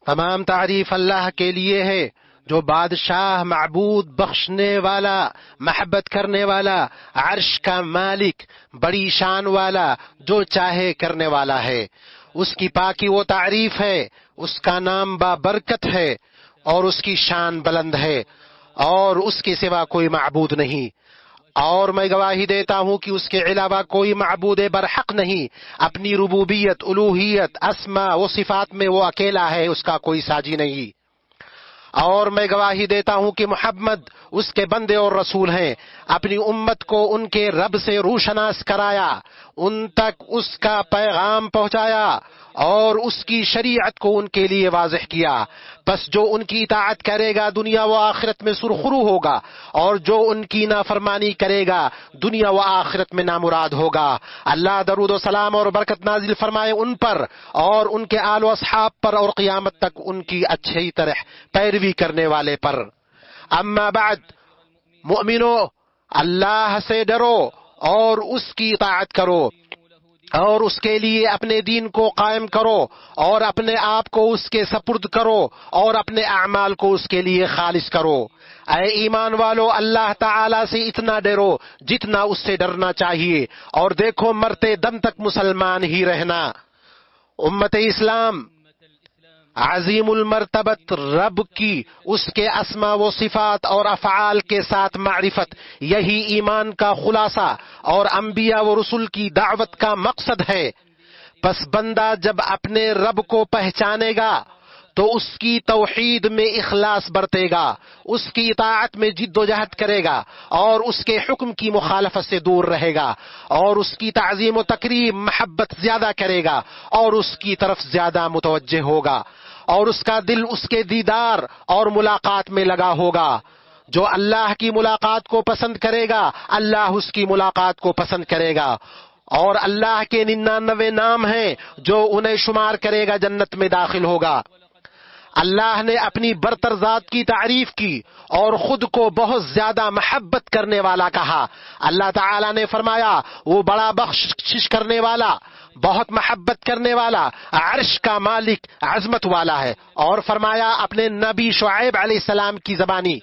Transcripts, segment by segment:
تمام تعریف اللہ کے لیے ہے جو بادشاہ، معبود، بخشنے والا، محبت کرنے والا، عرش کا مالک، بڑی شان والا، جو چاہے کرنے والا ہے۔ اس کی پاکی و تعریف ہے، اس کا نام بابرکت ہے، اور اس کی شان بلند ہے، اور اس کے سوا کوئی معبود نہیں۔ اور میں گواہی دیتا ہوں کہ اس کے علاوہ کوئی معبود برحق نہیں۔ اپنی ربوبیت، الوہیت، اسماء و صفات میں وہ اکیلا ہے، اس کا کوئی ساجی نہیں۔ اور میں گواہی دیتا ہوں کہ محمد اس کے بندے اور رسول ہیں۔ اپنی امت کو ان کے رب سے روشناس کرایا، ان تک اس کا پیغام پہنچایا، اور اس کی شریعت کو ان کے لیے واضح کیا۔ پس جو ان کی اطاعت کرے گا دنیا و آخرت میں سرخرو ہوگا، اور جو ان کی نافرمانی کرے گا دنیا و آخرت میں نامراد ہوگا۔ اللہ درود و سلام اور برکت نازل فرمائے ان پر اور ان کے آل و اصحاب پر، اور قیامت تک ان کی اچھی طرح پیروی کرنے والے پر۔ اما بعد، مؤمنو، اللہ سے ڈرو اور اس کی اطاعت کرو، اور اس کے لیے اپنے دین کو قائم کرو، اور اپنے آپ کو اس کے سپرد کرو، اور اپنے اعمال کو اس کے لیے خالص کرو۔ اے ایمان والو، اللہ تعالی سے اتنا ڈرو جتنا اس سے ڈرنا چاہیے، اور دیکھو مرتے دم تک مسلمان ہی رہنا۔ امت اسلام، عظیم المرتبت رب کی اس کے اسماء و صفات اور افعال کے ساتھ معرفت، یہی ایمان کا خلاصہ اور انبیاء و رسل کی دعوت کا مقصد ہے۔ پس بندہ جب اپنے رب کو پہچانے گا تو اس کی توحید میں اخلاص برتے گا، اس کی اطاعت میں جد و جہد کرے گا، اور اس کے حکم کی مخالفت سے دور رہے گا، اور اس کی تعظیم و تکریم، محبت زیادہ کرے گا، اور اس کی طرف زیادہ متوجہ ہوگا، اور اس کا دل اس کے دیدار اور ملاقات میں لگا ہوگا۔ جو اللہ کی ملاقات کو پسند کرے گا، اللہ اس کی ملاقات کو پسند کرے گا، اور اللہ کے 99 نام ہیں جو انہیں شمار کرے گا جنت میں داخل ہوگا۔ اللہ نے اپنی برتر ذات کی تعریف کی اور خود کو بہت زیادہ محبت کرنے والا کہا۔ اللہ تعالیٰ نے فرمایا وہ بڑا بخشش کرنے والا، بہت محبت کرنے والا، عرش کا مالک، عظمت والا ہے۔ اور فرمایا اپنے نبی شعیب علیہ السلام کی زبانی،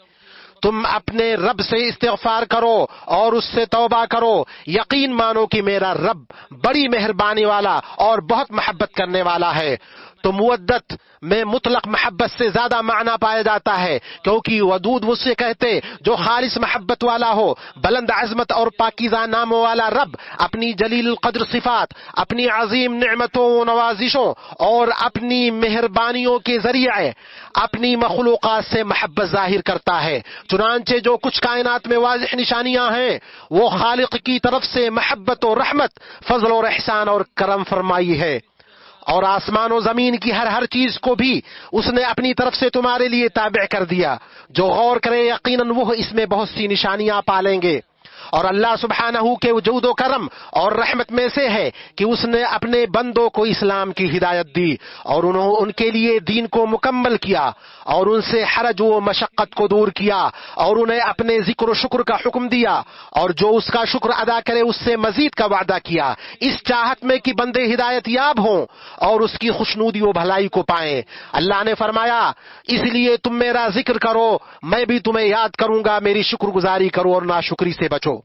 تم اپنے رب سے استغفار کرو اور اس سے توبہ کرو، یقین مانو کہ میرا رب بڑی مہربانی والا اور بہت محبت کرنے والا ہے۔ تو مودت میں مطلق محبت سے زیادہ معنی پایا جاتا ہے، کیونکہ ودود وہ سے کہتے جو خالص محبت والا ہو۔ بلند عظمت اور پاکیزہ ناموں والا رب اپنی جلیل القدر صفات، اپنی عظیم نعمتوں و نوازشوں اور اپنی مہربانیوں کے ذریعے اپنی مخلوقات سے محبت ظاہر کرتا ہے۔ چنانچہ جو کچھ کائنات میں واضح نشانیاں ہیں وہ خالق کی طرف سے محبت و رحمت، فضل اور احسان اور کرم فرمائی ہے، اور آسمان و زمین کی ہر چیز کو بھی اس نے اپنی طرف سے تمہارے لیے تابع کر دیا۔ جو غور کرے یقیناً وہ اس میں بہت سی نشانیاں پالیں گے۔ اور اللہ سبحانہ کے وجود و کرم اور رحمت میں سے ہے کہ اس نے اپنے بندوں کو اسلام کی ہدایت دی، اور ان کے لیے دین کو مکمل کیا، اور ان سے حرج و مشقت کو دور کیا، اور انہیں اپنے ذکر و شکر کا حکم دیا، اور جو اس کا شکر ادا کرے اس سے مزید کا وعدہ کیا، اس چاہت میں کہ بندے ہدایت یاب ہوں اور اس کی خوشنودی و بھلائی کو پائیں۔ اللہ نے فرمایا اس لیے تم میرا ذکر کرو، میں بھی تمہیں یاد کروں گا، میری شکر گزاری کرو اور ناشکری سے بچو۔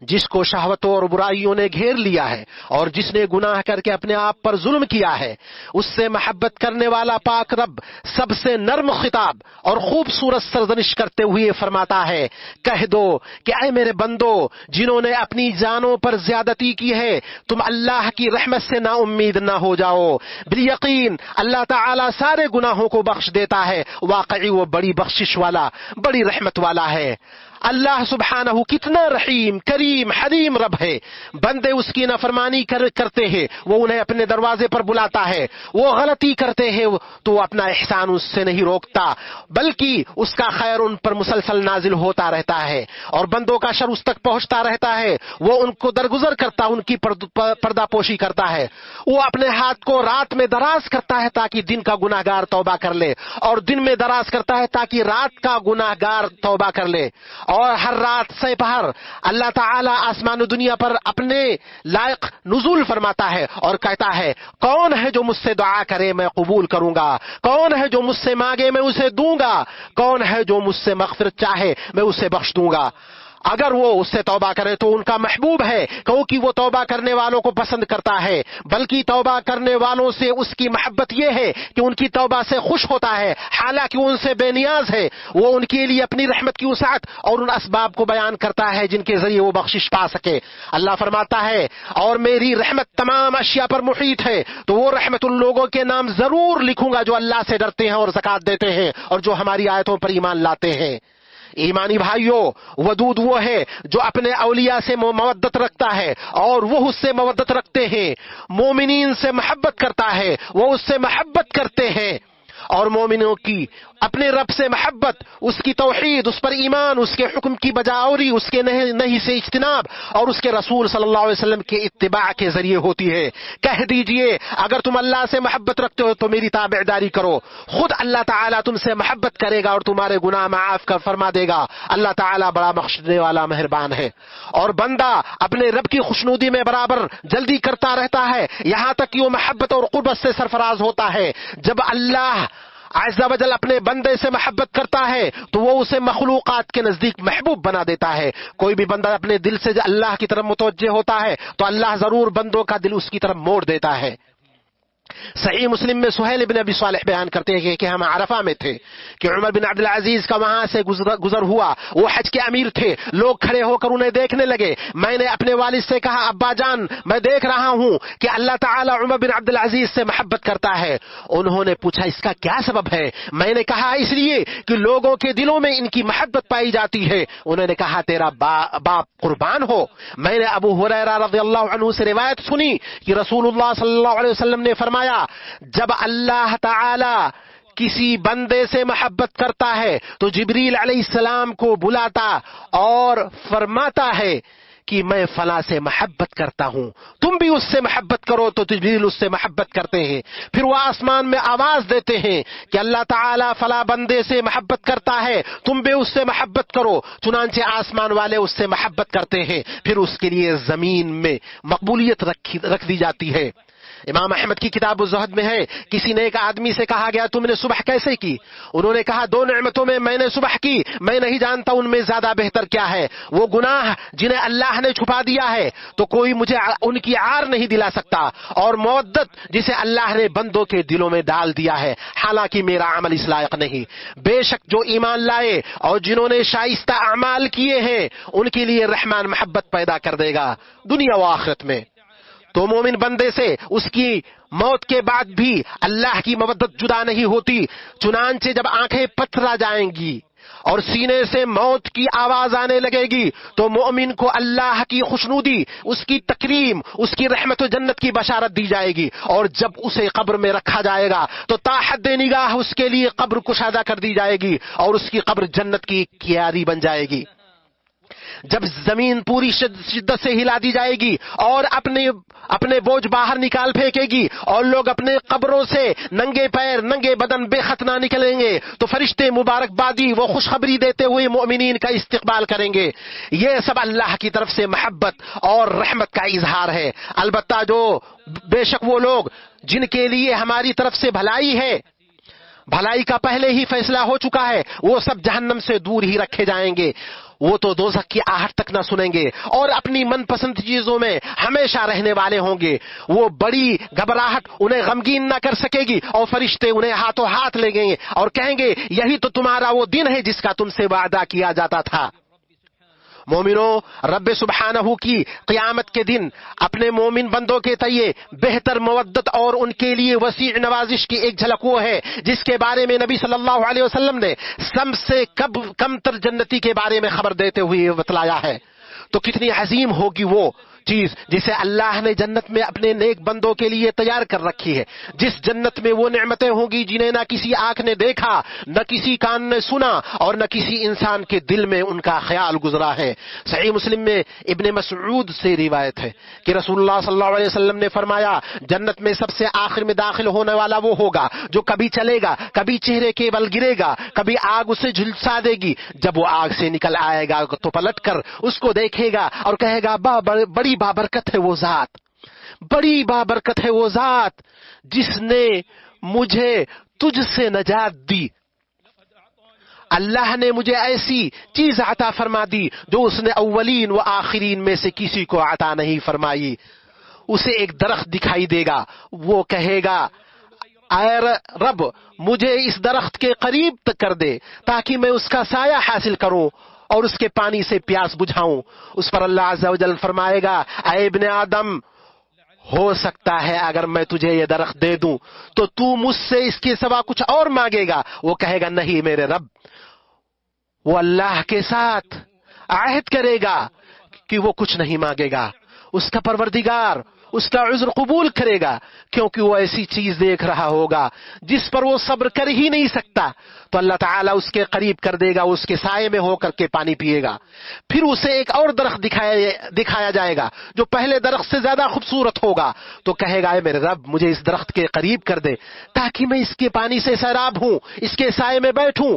جس کو شہوتوں اور برائیوں نے گھیر لیا ہے اور جس نے گناہ کر کے اپنے آپ پر ظلم کیا ہے، اس سے محبت کرنے والا پاک رب سب سے نرم خطاب اور خوبصورت سرزنش کرتے ہوئے فرماتا ہے، کہہ دو کہ اے میرے بندو جنہوں نے اپنی جانوں پر زیادتی کی ہے، تم اللہ کی رحمت سے نا امید نہ ہو جاؤ۔ بالیقین اللہ تعالیٰ سارے گناہوں کو بخش دیتا ہے، واقعی وہ بڑی بخشش والا، بڑی رحمت والا ہے۔ اللہ سبحانہ کتنا رحیم، کریم، حلیم رب ہے۔ بندے اس کی نافرمانی کرتے ہیں، وہ انہیں اپنے دروازے پر بلاتا ہے، وہ غلطی کرتے ہیں تو وہ اپنا احسان اس سے نہیں روکتا، بلکہ اس کا خیر ان پر مسلسل نازل ہوتا رہتا ہے، اور بندوں کا شر اس تک پہنچتا رہتا ہے، وہ ان کو درگزر کرتا، ان کی پردہ پوشی کرتا ہے۔ وہ اپنے ہاتھ کو رات میں دراز کرتا ہے تاکہ دن کا گناہ گار توبہ کر لے، اور دن میں دراز کرتا ہے تاکہ رات کا گناہ گار توبہ کر لے، اور ہر رات سے پہر اللہ تعالیٰ آسمان و دنیا پر اپنے لائق نزول فرماتا ہے اور کہتا ہے کون ہے جو مجھ سے دعا کرے میں قبول کروں گا، کون ہے جو مجھ سے مانگے میں اسے دوں گا، کون ہے جو مجھ سے مغفرت چاہے میں اسے بخش دوں گا۔ اگر وہ اس سے توبہ کرے تو ان کا محبوب ہے، کیونکہ وہ توبہ کرنے والوں کو پسند کرتا ہے، بلکہ توبہ کرنے والوں سے اس کی محبت یہ ہے کہ ان کی توبہ سے خوش ہوتا ہے، حالانکہ وہ ان سے بے نیاز ہے۔ وہ ان کے لیے اپنی رحمت کی وسعت اور ان اسباب کو بیان کرتا ہے جن کے ذریعے وہ بخشش پا سکے۔ اللہ فرماتا ہے اور میری رحمت تمام اشیاء پر محیط ہے، تو وہ رحمت ان لوگوں کے نام ضرور لکھوں گا جو اللہ سے ڈرتے ہیں اور زکوٰۃ دیتے ہیں اور جو ہماری آیتوں پر ایمان لاتے ہیں۔ ایمانی بھائیوں، ودود وہ ہے جو اپنے اولیاء سے مودت رکھتا ہے اور وہ اس سے مودت رکھتے ہیں، مومنین سے محبت کرتا ہے وہ اس سے محبت کرتے ہیں، اور مومنوں کی اپنے رب سے محبت، اس کی توحید، اس پر ایمان، اس کے حکم کی بجاوری، اس کے نہی سے اجتناب اور اس کے رسول صلی اللہ علیہ وسلم کے اتباع کے ذریعے ہوتی ہے۔ کہہ دیجئے اگر تم اللہ سے محبت رکھتے ہو تو میری تابعداری کرو، خود اللہ تعالیٰ تم سے محبت کرے گا اور تمہارے گناہ معاف کر فرما دے گا۔ اللہ تعالیٰ بڑا بخشنے والا مہربان ہے۔ اور بندہ اپنے رب کی خوشنودی میں برابر جلدی کرتا رہتا ہے یہاں تک کہ وہ محبت اور قربت سے سرفراز ہوتا ہے۔ جب اللہ عز و جل اپنے بندے سے محبت کرتا ہے تو وہ اسے مخلوقات کے نزدیک محبوب بنا دیتا ہے۔ کوئی بھی بندہ اپنے دل سے اللہ کی طرف متوجہ ہوتا ہے تو اللہ ضرور بندوں کا دل اس کی طرف موڑ دیتا ہے۔ صحیح مسلم میں سہیل بن ابی صالح بیان کرتے ہیں کہ ہم عرفہ میں تھے کہ عمر بن عبد العزیز کا وہاں سے گزر ہوا، وہ حج کے امیر تھے، لوگ کھڑے ہو کر انہیں دیکھنے لگے۔ میں نے اپنے والد سے کہا ابا جان میں دیکھ رہا ہوں کہ اللہ تعالیٰ عمر بن عبد العزیز سے محبت کرتا ہے۔ انہوں نے پوچھا اس کا کیا سبب ہے؟ میں نے کہا اس لیے کہ لوگوں کے دلوں میں ان کی محبت پائی جاتی ہے۔ انہوں نے کہا تیرا باپ قربان ہو۔ میں نے ابو ہریرہ رضی اللہ عنہ سے روایت سنی کہ رسول اللہ صلی اللہ علیہ وسلم نے فرمایا جب اللہ تعالی کسی بندے سے محبت کرتا ہے تو جبریل علیہ السلام کو بلاتا اور فرماتا ہے کہ میں فلاں سے محبت کرتا ہوں، تم بھی اس سے محبت کرو، تو جبریل اس سے محبت کرتے ہیں۔ پھر وہ آسمان میں آواز دیتے ہیں کہ اللہ تعالیٰ فلاں بندے سے محبت کرتا ہے، تم بھی اس سے محبت کرو، چنانچہ آسمان والے اس سے محبت کرتے ہیں، پھر اس کے لیے زمین میں مقبولیت رکھ دی جاتی ہے۔ امام احمد کی کتاب الزہد میں ہے کسی نیک آدمی سے کہا گیا تم نے صبح کیسے کی؟ انہوں نے کہا 2 نعمتوں میں میں نے صبح کی، میں نہیں جانتا ان میں زیادہ بہتر کیا ہے۔ وہ گناہ جنہیں اللہ نے چھپا دیا ہے تو کوئی مجھے ان کی عار نہیں دلا سکتا، اور مودت جسے اللہ نے بندوں کے دلوں میں ڈال دیا ہے حالانکہ میرا عمل اس لائق نہیں۔ بے شک جو ایمان لائے اور جنہوں نے شائستہ اعمال کیے ہیں ان کے لیے رحمان محبت پیدا کر دے گا دنیا و آخرت میں۔ تو مومن بندے سے اس کی موت کے بعد بھی اللہ کی مودت جدا نہیں ہوتی، چنانچہ جب آنکھیں پتھرا جائیں گی اور سینے سے موت کی آواز آنے لگے گی تو مومن کو اللہ کی خوشنودی، اس کی تکریم، اس کی رحمت و جنت کی بشارت دی جائے گی، اور جب اسے قبر میں رکھا جائے گا تو تا حد نگاہ اس کے لیے قبر کشادہ کر دی جائے گی اور اس کی قبر جنت کی کیاری بن جائے گی۔ جب زمین پوری شدت سے ہلا دی جائے گی اور اپنے بوجھ باہر نکال پھینکے گی اور لوگ اپنے قبروں سے ننگے پیر ننگے بدن بے ختنہ نکلیں گے تو فرشتے مبارکبادی وہ خوشخبری دیتے ہوئے مومنین کا استقبال کریں گے۔ یہ سب اللہ کی طرف سے محبت اور رحمت کا اظہار ہے۔ البتہ جو بے شک وہ لوگ جن کے لیے ہماری طرف سے بھلائی ہے، بھلائی کا پہلے ہی فیصلہ ہو چکا ہے، وہ سب جہنم سے دور ہی رکھے جائیں گے، وہ تو دوزخ کی آہٹ تک نہ سنیں گے اور اپنی من پسند چیزوں میں ہمیشہ رہنے والے ہوں گے۔ وہ بڑی گھبراہٹ انہیں غمگین نہ کر سکے گی اور فرشتے انہیں ہاتھوں ہاتھ لے گے اور کہیں گے یہی تو تمہارا وہ دن ہے جس کا تم سے وعدہ کیا جاتا تھا۔ مومنوں، رب سبحانہ کی قیامت کے دن اپنے مومن بندوں کے تئیں بہتر مودت اور ان کے لیے وسیع نوازش کی ایک جھلک وہ ہے جس کے بارے میں نبی صلی اللہ علیہ وسلم نے سب سے کم تر جنتی کے بارے میں خبر دیتے ہوئے بتلایا ہے۔ تو کتنی عظیم ہوگی وہ چیز جسے اللہ نے جنت میں اپنے نیک بندوں کے لیے تیار کر رکھی ہے، جس جنت میں وہ نعمتیں ہوں گی جنہیں نہ کسی آنکھ نے دیکھا، نہ کسی کان نے سنا، اور نہ کسی انسان کے دل میں ان کا خیال گزرا ہے۔ صحیح مسلم میں ابن مسعود سے روایت ہے کہ رسول اللہ صلی اللہ علیہ وسلم نے فرمایا، جنت میں سب سے آخر میں داخل ہونے والا وہ ہوگا جو کبھی چلے گا، کبھی چہرے کے بل گرے گا، کبھی آگ اسے جھلسا دے گی۔ جب وہ آگ سے نکل آئے گا تو پلٹ کر اس کو دیکھے گا اور کہے گا، بڑی بابرکت ہے وہ ذات، بڑی بابرکت ہے وہ ذات جس نے مجھے تجھ سے نجات دی۔ اللہ نے مجھے ایسی چیز عطا فرما دی جو اس نے اولین و آخرین میں سے کسی کو عطا نہیں فرمائی۔ اسے ایک درخت دکھائی دے گا، وہ کہے گا، اے رب مجھے اس درخت کے قریب تک کر دے تاکہ میں اس کا سایہ حاصل کروں اور اس کے پانی سے پیاس بجھاؤں۔ اس پر اللہ عز و جل فرمائے گا، اے ابن آدم، ہو سکتا ہے اگر میں تجھے یہ درخت دے دوں تو مجھ سے اس کے سوا کچھ اور مانگے گا۔ وہ کہے گا، نہیں میرے رب۔ وہ اللہ کے ساتھ عہد کرے گا کہ وہ کچھ نہیں مانگے گا۔ اس کا پروردگار اس کا عذر قبول کرے گا کیونکہ وہ ایسی چیز دیکھ رہا ہوگا جس پر وہ صبر کر ہی نہیں سکتا، تو اللہ تعالیٰ اس کے قریب کر دے گا، اس کے سائے میں ہو کر کے پانی پیے گا۔ پھر اسے ایک اور درخت دکھایا جائے گا جو پہلے درخت سے زیادہ خوبصورت ہوگا، تو کہے گا، اے میرے رب مجھے اس درخت کے قریب کر دے تاکہ میں اس کے پانی سے سیراب ہوں، اس کے سائے میں بیٹھوں،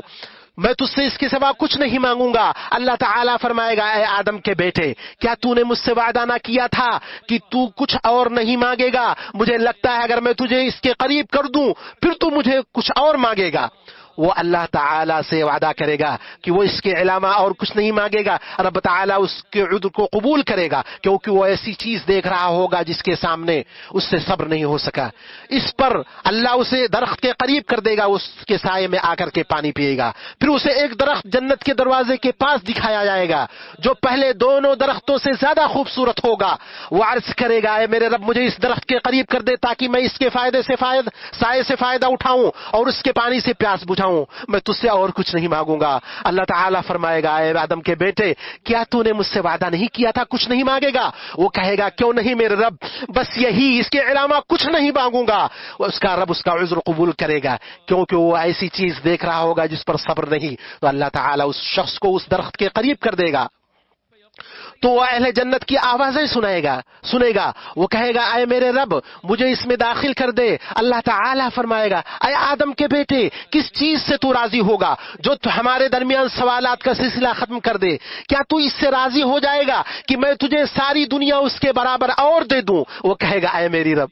میں تجھ سے اس کے سوا کچھ نہیں مانگوں گا۔ اللہ تعالیٰ فرمائے گا، اے آدم کے بیٹے، کیا تو نے مجھ سے وعدہ نہ کیا تھا کہ تو کچھ اور نہیں مانگے گا؟ مجھے لگتا ہے اگر میں تجھے اس کے قریب کر دوں پھر تو مجھے کچھ اور مانگے گا۔ وہ اللہ تعالیٰ سے وعدہ کرے گا کہ وہ اس کے علاوہ اور کچھ نہیں مانگے گا۔ رب تعالیٰ اس کے عذر کو قبول کرے گا کیونکہ وہ ایسی چیز دیکھ رہا ہوگا جس کے سامنے اس سے صبر نہیں ہو سکا۔ اس پر اللہ اسے درخت کے قریب کر دے گا، اس کے سائے میں آ کر کے پانی پیے گا۔ پھر اسے ایک درخت جنت کے دروازے کے پاس دکھایا جائے گا جو پہلے دونوں درختوں سے زیادہ خوبصورت ہوگا۔ وہ عرض کرے گا، اے میرے رب مجھے اس درخت کے قریب کر دے تاکہ میں اس کے سائے سے فائدہ اٹھاؤں اور اس کے پانی سے پیاس بجھاؤں، میں تجھ سے اور کچھ نہیں مانگوں گا۔ اللہ تعالیٰ فرمائے گا، اے آدم کے بیٹے، کیا تو نے مجھ سے وعدہ نہیں کیا تھا کچھ نہیں مانگے گا؟ وہ کہے گا، کیوں نہیں میرے رب، بس یہی، اس کے علاوہ کچھ نہیں مانگوں گا۔ اس کا رب اس کا عذر قبول کرے گا کیونکہ وہ ایسی چیز دیکھ رہا ہوگا جس پر صبر نہیں، تو اللہ تعالیٰ اس شخص کو اس درخت کے قریب کر دے گا تو وہ اہل جنت کی آوازیں سنے گا۔ وہ کہے گا، اے میرے رب مجھے اس میں داخل کر دے۔ اللہ تعالیٰ فرمائے گا، اے آدم کے بیٹے، کس چیز سے تو راضی ہوگا جو ہمارے درمیان سوالات کا سلسلہ ختم کر دے؟ کیا تو اس سے راضی ہو جائے گا کہ میں تجھے ساری دنیا اس کے برابر اور دے دوں؟ وہ کہے گا، اے میری رب،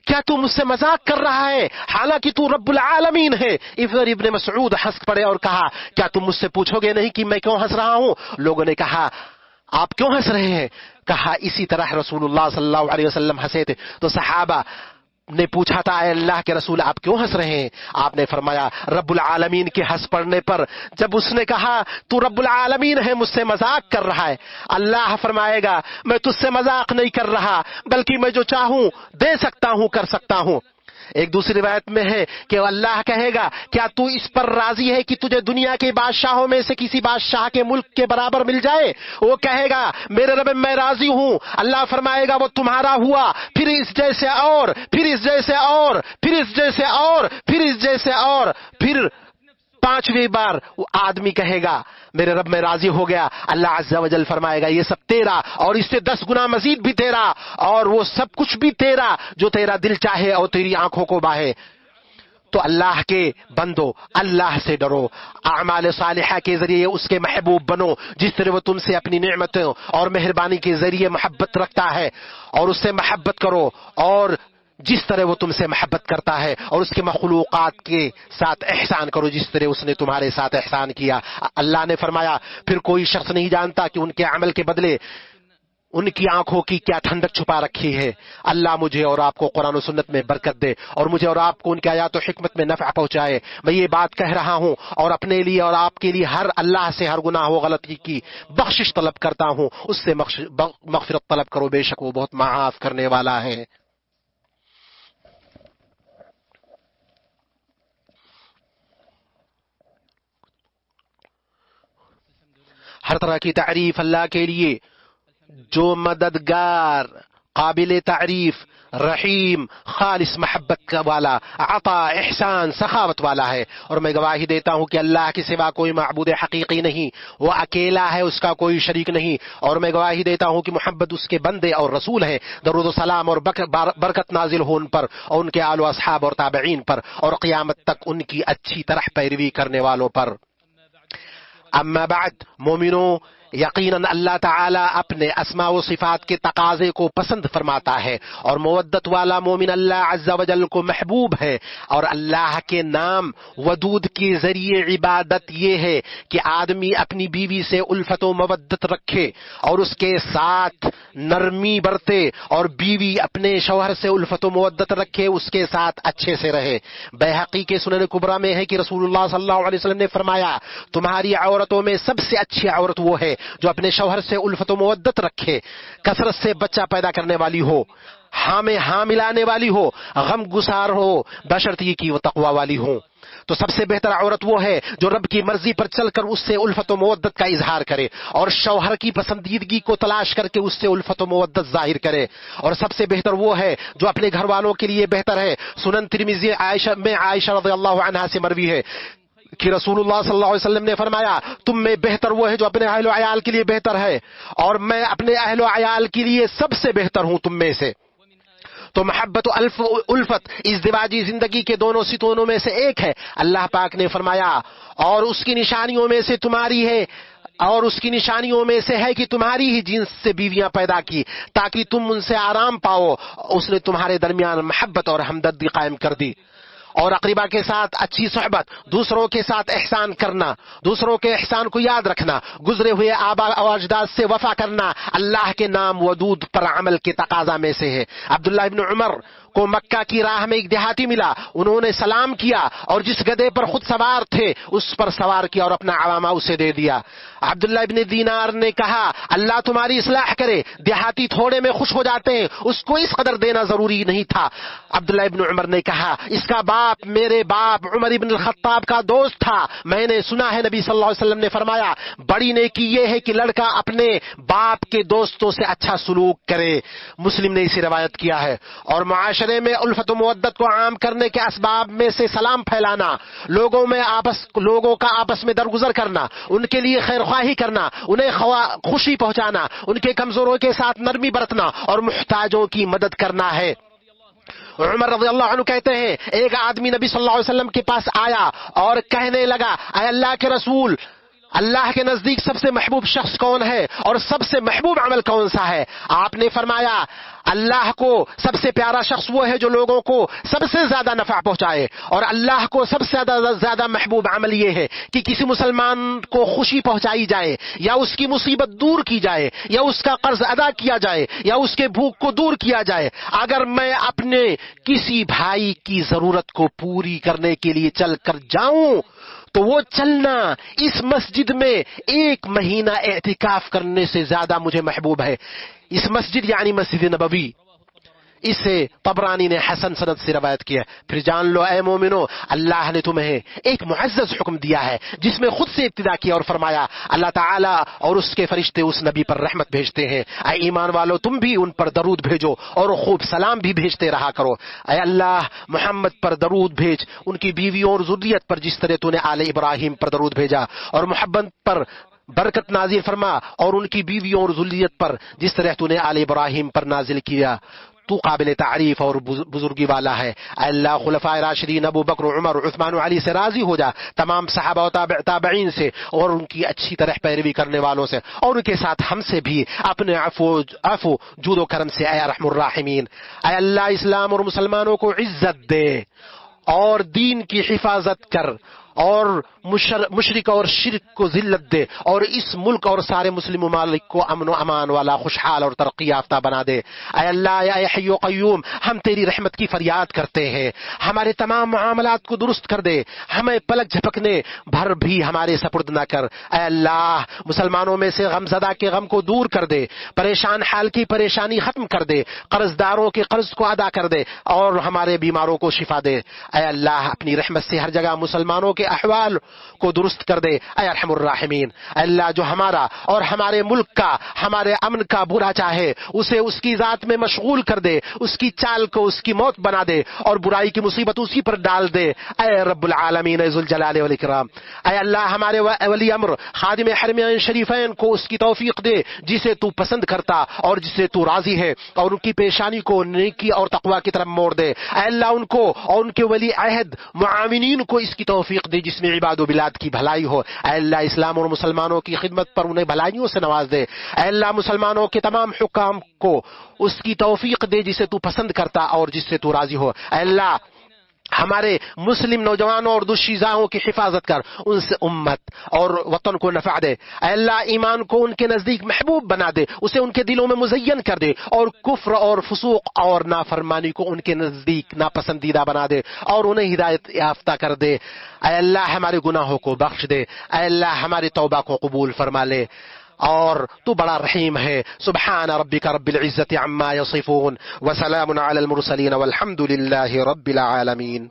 کیا تو مجھ سے مذاق کر رہا ہے حالانکہ تو رب العالمین ہے؟ ابن مسعود ہنس پڑے اور کہا، کیا تم مجھ سے پوچھو گے نہیں کہ میں کیوں ہنس رہا ہوں؟ لوگوں نے کہا، آپ کیوں ہنس رہے ہیں؟ کہا، اسی طرح رسول اللہ صلی اللہ علیہ وسلم ہنسے تھے۔ تو صحابہ نے پوچھا تھا، اے اللہ کے رسول آپ کیوں ہنس رہے ہیں؟ آپ نے فرمایا، رب العالمین کے ہنس پڑنے پر جب اس نے کہا تو رب العالمین ہے، مجھ سے مذاق کر رہا ہے، اللہ فرمائے گا، میں تجھ سے مذاق نہیں کر رہا بلکہ میں جو چاہوں دے سکتا ہوں کر سکتا ہوں۔ ایک دوسری روایت میں ہے کہ اللہ کہے گا، کیا تو اس پر راضی ہے کہ تجھے دنیا کے بادشاہوں میں سے کسی بادشاہ کے ملک کے برابر مل جائے؟ وہ کہے گا، میرے رب میں راضی ہوں۔ اللہ فرمائے گا، وہ تمہارا ہوا، پھر اس جیسے اور، پھر اس جیسے اور، پھر اس جیسے اور، پھر اس جیسے اور، پھر 5ویں بار وہ آدمی کہے گا، میرے رب میں راضی ہو گیا۔ اللہ عز و جل فرمائے گا، یہ سب تیرا اور اس سے 10 گنا مزید بھی تیرا، اور وہ سب کچھ بھی تیرا جو تیرا دل چاہے اور تیری آنکھوں کو باہے۔ تو اللہ کے بندو، اللہ سے ڈرو، اعمال صالحہ کے ذریعے اس کے محبوب بنو، جس طرح وہ تم سے اپنی نعمتوں اور مہربانی کے ذریعے محبت رکھتا ہے، اور اس سے محبت کرو، اور جس طرح وہ تم سے محبت کرتا ہے، اور اس کے مخلوقات کے ساتھ احسان کرو جس طرح اس نے تمہارے ساتھ احسان کیا۔ اللہ نے فرمایا، پھر کوئی شخص نہیں جانتا کہ ان کے عمل کے بدلے ان کی آنکھوں کی کیا ٹھنڈک چھپا رکھی ہے۔ اللہ مجھے اور آپ کو قرآن و سنت میں برکت دے اور مجھے اور آپ کو ان کی آیات و حکمت میں نفع پہنچائے۔ میں یہ بات کہہ رہا ہوں اور اپنے لیے اور آپ کے لیے اللہ سے ہر گناہ و غلطی کی بخشش طلب کرتا ہوں، اس سے مغفرت طلب کرو، بے شک وہ بہت معاف کرنے والا ہے۔ ہر طرح کی تعریف اللہ کے لیے جو مددگار، قابل تعریف، رحیم، خالص محبت والا، عطا، احسان، سخاوت والا ہے۔ اور میں گواہی دیتا ہوں کہ اللہ کے سوا کوئی معبود حقیقی نہیں، وہ اکیلا ہے، اس کا کوئی شریک نہیں۔ اور میں گواہی دیتا ہوں کہ محمد اس کے بندے اور رسول ہیں۔ درود و سلام اور برکت نازل ہو ان پر اور ان کے آل و اصحاب اور تابعین پر اور قیامت تک ان کی اچھی طرح پیروی کرنے والوں پر۔ اما بعد، مومنوں، یقیناً اللہ تعالیٰ اپنے اسماء و صفات کے تقاضے کو پسند فرماتا ہے، اور مودت والا مومن اللہ عز و جل کو محبوب ہے۔ اور اللہ کے نام ودود کے ذریعے عبادت یہ ہے کہ آدمی اپنی بیوی سے الفت و مودت رکھے اور اس کے ساتھ نرمی برتے، اور بیوی اپنے شوہر سے الفت و مودت رکھے، اس کے ساتھ اچھے سے رہے۔ بیہقی کے سنن کبریٰ میں ہے کہ رسول اللہ صلی اللہ علیہ وسلم نے فرمایا، تمہاری عورتوں میں سب سے اچھی عورت وہ ہے جو اپنے شوہر سے الفت و مودت رکھے، کثرت سے بچہ پیدا کرنے والی ہو، حاملانے والی ہو، غم گسار ہو، بشرطیے کی وہ تقوی والی ہو۔ تو سب سے بہتر عورت وہ ہے جو رب کی مرضی پر چل کر اس سے الفت و مودت کا اظہار کرے، اور شوہر کی پسندیدگی کو تلاش کر کے اس سے الفت و مودت ظاہر کرے۔ اور سب سے بہتر وہ ہے جو اپنے گھر والوں کے لیے بہتر ہے۔ سنن ترمذی میں عائشہ رضی اللہ عنہا سے مروی ہے کہ رسول اللہ صلی اللہ علیہ وسلم نے فرمایا، تم میں بہتر وہ ہے جو اپنے اہل و عیال کے لیے بہتر ہے، اور میں اپنے اہل و عیال کے لیے سب سے بہتر ہوں تم میں سے۔ تو محبت و الفت ازدواجی زندگی کے دونوں ستونوں میں سے ایک ہے۔ اللہ پاک نے فرمایا، اور اس کی نشانیوں میں سے تمہاری ہے، اور اس کی نشانیوں میں سے ہے کہ تمہاری ہی جنس سے بیویاں پیدا کی تاکہ تم ان سے آرام پاؤ۔ اس نے تمہارے درمیان محبت اور ہمدردی قائم کر دی۔ اور اقربا کے ساتھ اچھی صحبت، دوسروں کے ساتھ احسان کرنا، دوسروں کے احسان کو یاد رکھنا، گزرے ہوئے آبا و اجداد سے وفا کرنا اللہ کے نام ودود پر عمل کے تقاضا میں سے ہے۔ عبداللہ ابن عمر کو مکہ کی راہ میں ایک دیہاتی ملا، انہوں نے سلام کیا اور جس گدھے پر خود سوار تھے اس پر سوار کیا اور اپنا عوامہ اسے دے دیا۔ عبداللہ ابن دینار نے کہا، اللہ تمہاری اصلاح کرے، دیہاتی تھوڑے میں خوش ہو جاتے ہیں، اس کو اس قدر دینا ضروری نہیں تھا۔ عبداللہ ابن عمر نے کہا، اس کا باپ میرے باپ عمر ابن الخطاب کا دوست تھا، میں نے سنا ہے نبی صلی اللہ علیہ وسلم نے فرمایا، بڑی نیکی یہ ہے کہ لڑکا اپنے باپ کے دوستوں سے اچھا سلوک کرے۔ مسلم نے اسے روایت کیا ہے۔ اور معاشرے میں الفت و مودت کو عام کرنے کے اسباب میں سے سلام پھیلانا، لوگوں کا آپس میں درگزر کرنا، ان کے لیے خیر خواہی کرنا، انہیں خوشی پہنچانا، ان کے کمزوروں کے ساتھ نرمی برتنا اور محتاجوں کی مدد کرنا ہے۔ عمر رضی اللہ عنہ کہتے ہیں، ایک آدمی نبی صلی اللہ علیہ وسلم کے پاس آیا اور کہنے لگا، اے اللہ کے رسول، اللہ کے نزدیک سب سے محبوب شخص کون ہے اور سب سے محبوب عمل کون سا ہے؟ آپ نے فرمایا، اللہ کو سب سے پیارا شخص وہ ہے جو لوگوں کو سب سے زیادہ نفع پہنچائے، اور اللہ کو سب سے زیادہ محبوب عمل یہ ہے کہ کسی مسلمان کو خوشی پہنچائی جائے، یا اس کی مصیبت دور کی جائے، یا اس کا قرض ادا کیا جائے، یا اس کے بھوک کو دور کیا جائے۔ اگر میں اپنے کسی بھائی کی ضرورت کو پوری کرنے کے لیے چل کر جاؤں تو وہ چلنا اس مسجد میں 1 مہینہ اعتکاف کرنے سے زیادہ مجھے محبوب ہے۔ اس مسجد یعنی مسجد نبوی، اسے طبرانی نے حسن سند سے روایت کیا۔ پھر جان لو اے مومنو، اللہ نے تمہیں ایک معزز حکم دیا ہے جس میں خود سے ابتدا کیا اور فرمایا، اللہ تعالیٰ اور اس کے فرشتے اس نبی پر رحمت بھیجتے ہیں، اے ایمان والو تم بھی ان پر درود بھیجو اور خوب سلام بھی بھیجتے رہا کرو۔ اے اللہ محمد پر درود بھیج، ان کی بیویوں اور ذریت پر جس طرح تو نے آل ابراہیم پر درود بھیجا، اور محمد پر برکت نازل فرما اور ان کی بیویوں اور ذریت پر جس طرح تو نے آل ابراہیم پر نازل کیا۔ تو قابل تعریف اور بزرگی والا ہے۔ اے اللہ خلفائے راشدین ابو بکر، عمر، عثمان و علی سے راضی ہو جا، تمام صحابہ و تابعین سے اور ان کی اچھی طرح پیروی کرنے والوں سے، اور ان کے ساتھ ہم سے بھی اپنے عفو جود و کرم سے، اے ارحم الراحمین۔ اے اللہ اسلام اور مسلمانوں کو عزت دے اور دین کی حفاظت کر، اور مشرک اور شرک کو ذلت دے، اور اس ملک اور سارے مسلم ممالک کو امن و امان والا، خوشحال اور ترقی یافتہ بنا دے۔ اے اللہ یا حی و قیوم، ہم تیری رحمت کی فریاد کرتے ہیں، ہمارے تمام معاملات کو درست کر دے، ہمیں پلک جھپکنے بھر بھی ہمارے سپرد نہ کر۔ اے اللہ مسلمانوں میں سے غم زدہ کے غم کو دور کر دے، پریشان حال کی پریشانی ختم کر دے، قرض داروں کے قرض کو ادا کر دے، اور ہمارے بیماروں کو شفا دے۔ اے اللہ اپنی رحمت سے ہر جگہ مسلمانوں کے احوال کو درست کر دے اے ارحم الراحمین۔ اللہ جو ہمارا اور ہمارے ملک کا، ہمارے امن کا برا چاہے اسے اس کی ذات میں مشغول کر دے، اس کی چال کو اس کی موت بنا دے اور برائی کی مصیبت اسی پر ڈال دے اے رب العالمین ذو الجلال والاکرام۔ اے اللہ ہمارے ولی امر خادم حرمین شریفین کو اس کی توفیق دے جسے تو پسند کرتا اور جسے تو راضی ہے، اور ان کی پیشانی کو نیکی اور تقوی کی طرف موڑ دے اے اللہ ان کو اور ان کے ولی عہد معاونین کو اس کی توفیق دے جس میں عباد و بلاد کی بھلائی ہو اے اللہ، اسلام اور مسلمانوں کی خدمت پر انہیں بھلائیوں سے نواز دے اے اللہ، مسلمانوں کے تمام حکام کو اس کی توفیق دے جسے تو پسند کرتا اور جس سے تو راضی ہو اے اللہ، ہمارے مسلم نوجوانوں اور دوشیزاؤں کی حفاظت کر، ان سے امت اور وطن کو نفع دے اے اللہ، ایمان کو ان کے نزدیک محبوب بنا دے، اسے ان کے دلوں میں مزین کر دے اور کفر اور فسوق اور نافرمانی کو ان کے نزدیک ناپسندیدہ بنا دے اور انہیں ہدایت یافتہ کر دے اے اللہ، ہمارے گناہوں کو بخش دے اے اللہ، ہماری توبہ کو قبول فرما لے اور تو بڑا رحیم ہے۔ سبحان ربک رب العزت عما یصفون وسلام علی المرسلین والحمد للہ رب العالمین۔